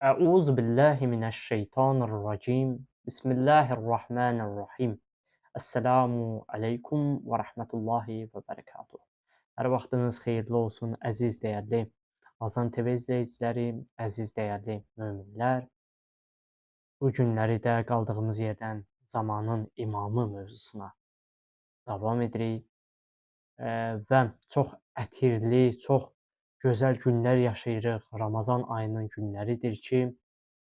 أعوذ بالله من الشيطان الرجيم بسم الله الرحمن الرحيم Esselamu aleykum və rəhmətullahi və bərəkatuhu. Hər vaxtınız xeyirli olsun, əziz dəyərli Azan TV izləyiciləri, əziz dəyərli möminlər. Bu günləri də qaldığımız yerdən zamanın imamı mövzusuna davam edirik və çox ətirli, çox gözəl günlər yaşayırıq. Ramazan ayının günləridir ki,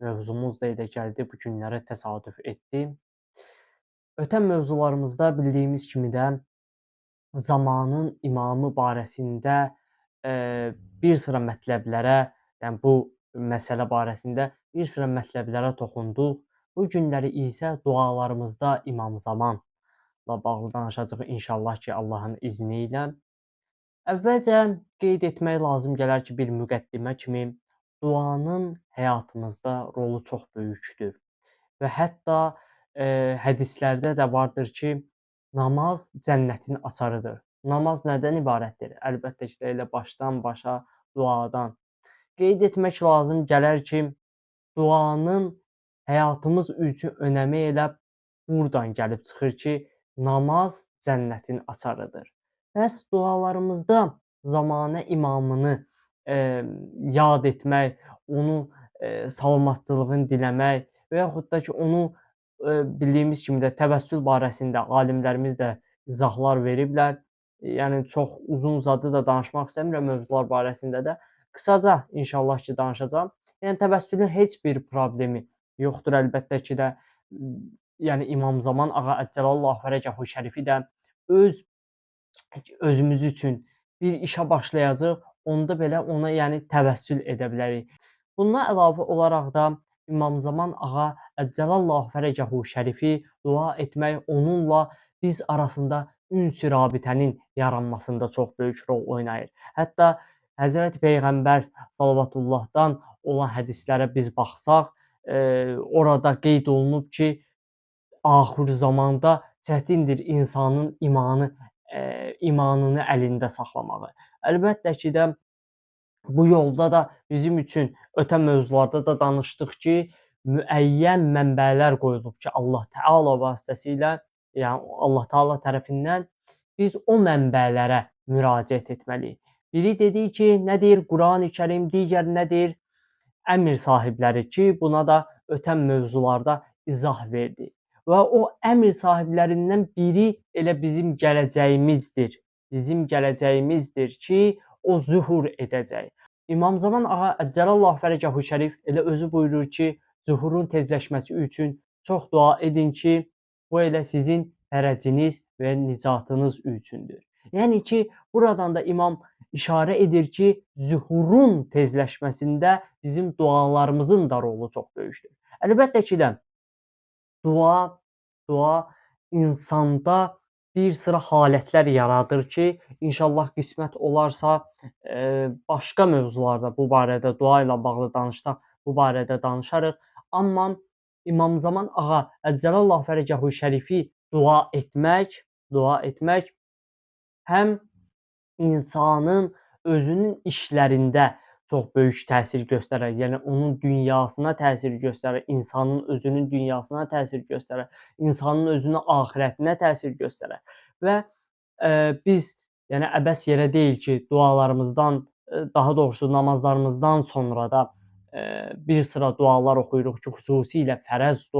mövzumuz da elə gəldi, bu günlərə təsadüf etdi. Ötən mövzularımızda bildiyimiz kimi də zamanın imamı barəsində bir sıra mətləblərə, yəni bu məsələ barəsində bir sıra mətləblərə toxunduq. Bu günləri isə dualarımızda İmam Zamanla bağlı danışacağıq inşallah ki, Allahın izni ilə. Əvvəlcə qeyd etmək lazım gələr ki, bir müqəddimə kimi duanın həyatımızda rolu çox böyükdür və hətta hədislərdə də vardır ki, namaz cənnətin açarıdır. Namaz nədən ibarətdir? Əlbəttə ki, elə başdan başa duadan. Qeyd etmək lazım gələr ki, duanın həyatımız üçün önəmi elə buradan gəlib çıxır ki, namaz cənnətin açarıdır. Bəs dualarımızda zamanə imamını yad etmək, onun salamatçılığını diləmək və yaxud da ki, onu bildiyimiz kimi də təvəssül barəsində alimlərimiz də izahlar veriblər. Yəni çox uzun-uzadı da danışmaq istəmirəm mövzular barəsində də. Qısaca inşallah ki, danışacağam. Yəni təvəssülün heç bir problemi yoxdur əlbəttə ki də. Yəni İmam Zaman Ağa Əcəlallahu Fərəcəhu Şərifi də özümüz üçün bir işə başlayacağıq, onda belə ona yəni təvəssül edə bilərik. Bundan əlavə olaraq da İmam Zaman Ağa Əcəlallahu Fərəcəhu Şərifi dua etmək, onunla biz arasında üns-i rabitənin yaranmasında çox böyük rol oynayır. Hətta Həzrəti Peyğəmbər Salavatullahdan olan hədislərə biz baxsaq, orada qeyd olunub ki, axır zamanda çətindir insanın imanını əlində saxlamağı. Əlbəttə ki də bu yolda da bizim üçün ötən mövzularda da danışdıq ki, müəyyən mənbələr qoyulub ki, Allah Təala vasitəsilə, yəni Allah Təala tərəfindən biz o mənbələrə müraciət etməliyik. Biri dedik ki, nədir? Qurani-Kərim, digər nədir? Əmr sahibləri ki, buna da ötən mövzularda izah verdik. Və o əmr sahiblərindən biri elə bizim gələcəyimizdir. Bizim gələcəyimizdir ki, o zühur edəcək. İmam Zaman Ağa Əcəlallahu Fərəcəhu Şərif elə özü buyurur ki, zühurun tezləşməsi üçün çox dua edin ki, bu elə sizin fərəciniz və nicatınız üçündür. Yəni ki, buradan da imam işarə edir ki, zühurun tezləşməsində bizim dualarımızın da rolu çox böyükdür. Əlbəttə ki də dua insanda bir sıra halətlər yaradır ki, inşallah qismət olarsa başqa mövzularda bu barədə dua ilə bağlı danışsaq, bu barədə danışarıq. Amma İmam Zaman Ağa Əcəlallahu Fərəcəhu Şərifi dua etmək həm insanın özünün işlərində çox böyük təsir göstərər. Yəni onun dünyasına təsir göstərər, insanın özünün dünyasına təsir göstərər, insanın özünün axirətinə təsir göstərər. Və biz yəni əbəs yerə deyil ki, dualarımızdan, daha doğrusu namazlarımızdan sonra da bir sıra dualar oxuyuruq ki, xüsusilə fərəz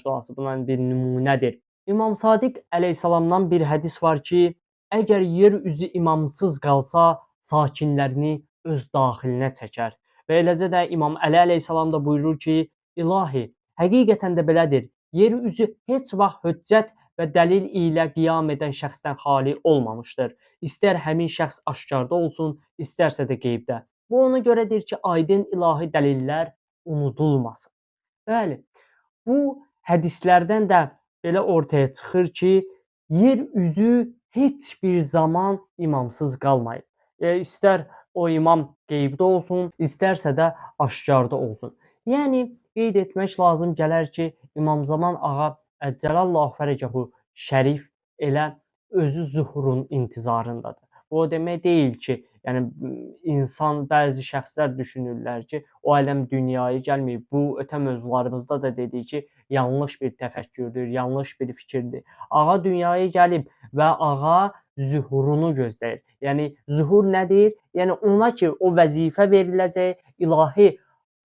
duası bunun bir nümunədir. İmam Sadiq əleyhissalamdan bir hədis var ki, əgər yer üzü imamsız qalsa, sakinlərini öz daxilinə çəkər. Və eləcə də İmam Əli əleyhissalam da buyurur ki, ilahi, həqiqətən də belədir. Yer üzü heç vaxt hüccət və dəlil ilə qiyam edən şəxsdən xali olmamışdır. İstər həmin şəxs aşkarda olsun, istərsə də qeybdə. Bu ona görədir ki, aydın ilahi dəlillər unudulmasın. Bəli, bu hədislərdən də belə ortaya çıxır ki, yer üzü heç bir zaman imamsız qalmayıb. İstər o imam qeybdə olsun, istərsə də aşkarda olsun. Yəni qeyd etmək lazım gələr ki, İmam Zaman Ağa Əcəlallahu Fərəcəhu Şərif elə özü zühurun intizarındadır. Bu o demək deyil ki, yəni insan bəzi şəxslər düşünürlər ki, o ələm dünyaya gəlməyib. Bu ötən mövzularımızda da dedik ki, yanlış bir təfəkkürdür, yanlış bir fikirdir. Ağa dünyaya gəlib və ağa zühurunu gözləyir. Yəni zühur nədir? Yəni ona ki, o vəzifə veriləcək, ilahi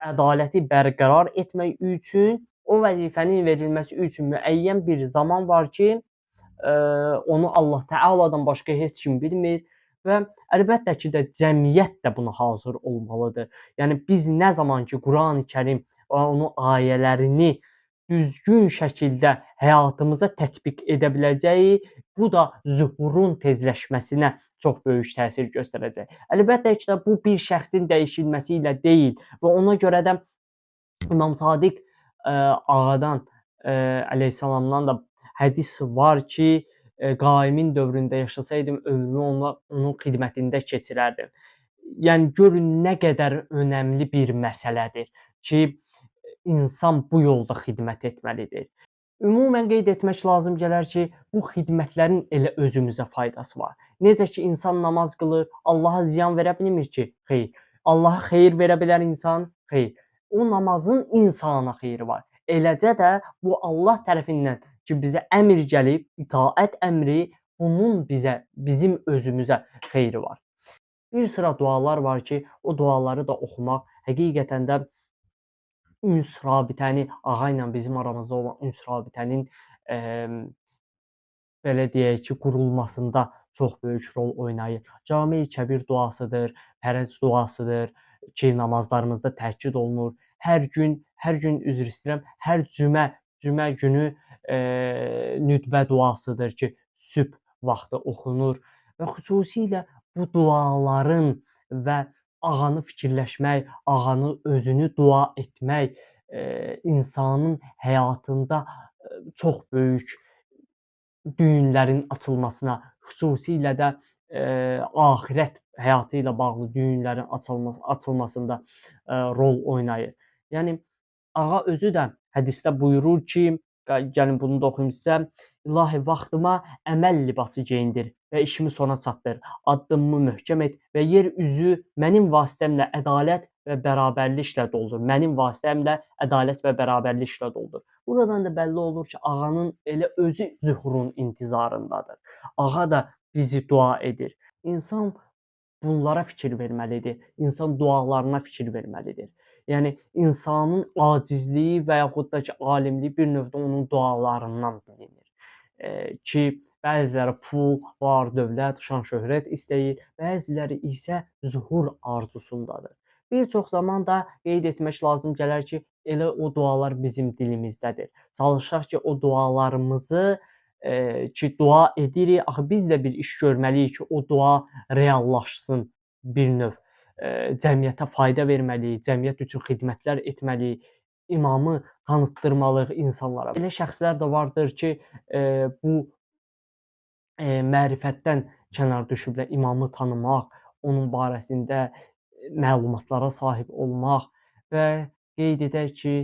ədaləti bərqərar etmək üçün o vəzifənin verilməsi üçün müəyyən bir zaman var ki, onu Allah Təaladan başqa heç kim bilmir və əlbəttə ki də cəmiyyət də buna hazır olmalıdır. Yəni biz nə zaman ki Qurani-Kərim və onun ayələrini düzgün şəkildə həyatımıza tətbiq edə biləcəyik, bu da zühurun tezləşməsinə çox böyük təsir göstərəcək. Əlbəttə ki də bu bir şəxsin dəyişilməsi ilə deyil və ona görə də İmam Sadiq ağadan əleyhissalamdan da hədis var ki, qaimin dövründə yaşasaydım ömrümü onun xidmətində keçirərdim. Yəni görün nə qədər önəmli bir məsələdir ki, insan bu yolda xidmət etməlidir. Ümumən qeyd etmək lazım gələr ki, bu xidmətlərin elə özümüzə faydası var. Necə ki, insan namaz qılır, Allaha ziyan verə bilmir ki? Xeyr. Allaha xeyir verə bilər insan? Xeyr. O namazın insana xeyri var. Eləcə də bu Allah tərəfindən ki, bizə əmr gəlib, itaət əmri, bunun bizim özümüzə xeyri var. Bir sıra dualar var ki, o duaları da oxumaq həqiqətən də üns rabitəni, ağa ilə bizim aramızda olan üns rabitənin belə deyək ki, qurulmasında çox böyük rol oynayır. Cami-i Kəbir duasıdır, fərəz duasıdır ki, namazlarımızda təkid olunur. Hər gün üzr istəyirəm, hər cümə günü nütbə duasıdır ki, sübh vaxtı oxunur və xüsusilə bu duaların və ağanı fikirləşmək, ağanı özünü dua etmək insanın həyatında çox böyük düyünlərin açılmasına, xüsusilə də axirət həyatı ilə bağlı düyünlərin açılmasında rol oynayır. Yəni ağa özü də hədisdə buyurur ki, gəlin bunu da oxuyum sizə. İlahi vaxtıma əməl libası geyindir və işimi sona çatdır. Addımımı möhkəm et və yer üzü mənim vasitəmlə ədalət və bərabərliklə doldur. Mənim vasitəmlə ədalət və bərabərliklə doldur. Buradan da bəlli olur ki, ağanın elə özü zühurun intizarındadır. Ağa da bizi dua edir. İnsan bunlara fikir verməlidir. İnsan dualarına fikir verməlidir. Yəni insanın acizliyi və yaxud da ki, alimliyi bir növdə onun dualarından bilinir. Ki bəziləri pul, var, dövlət, şan-şöhrət istəyir, bəziləri isə zühur arzusundadır. Bir çox zaman da qeyd etmək lazım gələr ki, elə o dualar bizim dilimizdədir. Çalışaq ki, o dualarımızı ki, dua edirik, axı biz də bir iş görməliyik ki, o dua reallaşsın bir növ. Cəmiyyətə fayda verməliyik, cəmiyyət üçün xidmətlər etməliyik, imamı tanıtdırmalıyıq insanlara. Elə şəxslər də vardır ki, bu mərifətdən kənar düşüblər, imamı tanımaq, onun barəsində məlumatlara sahib olmaq və qeyd edək ki,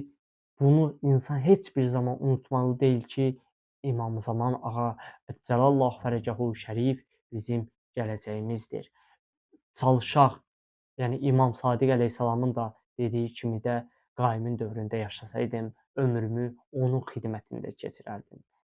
bunu insan heç bir zaman unutmalı deyil ki, İmam Zaman ağa Əcəlallahu fərəcəhu şərif bizim gələcəyimizdir. Çalışaq, yəni İmam Sadiq əleyhissalamın da dediyi kimi də qaimin dövründə yaşasaydım, ömrümü onun xidmətində keçirərdim.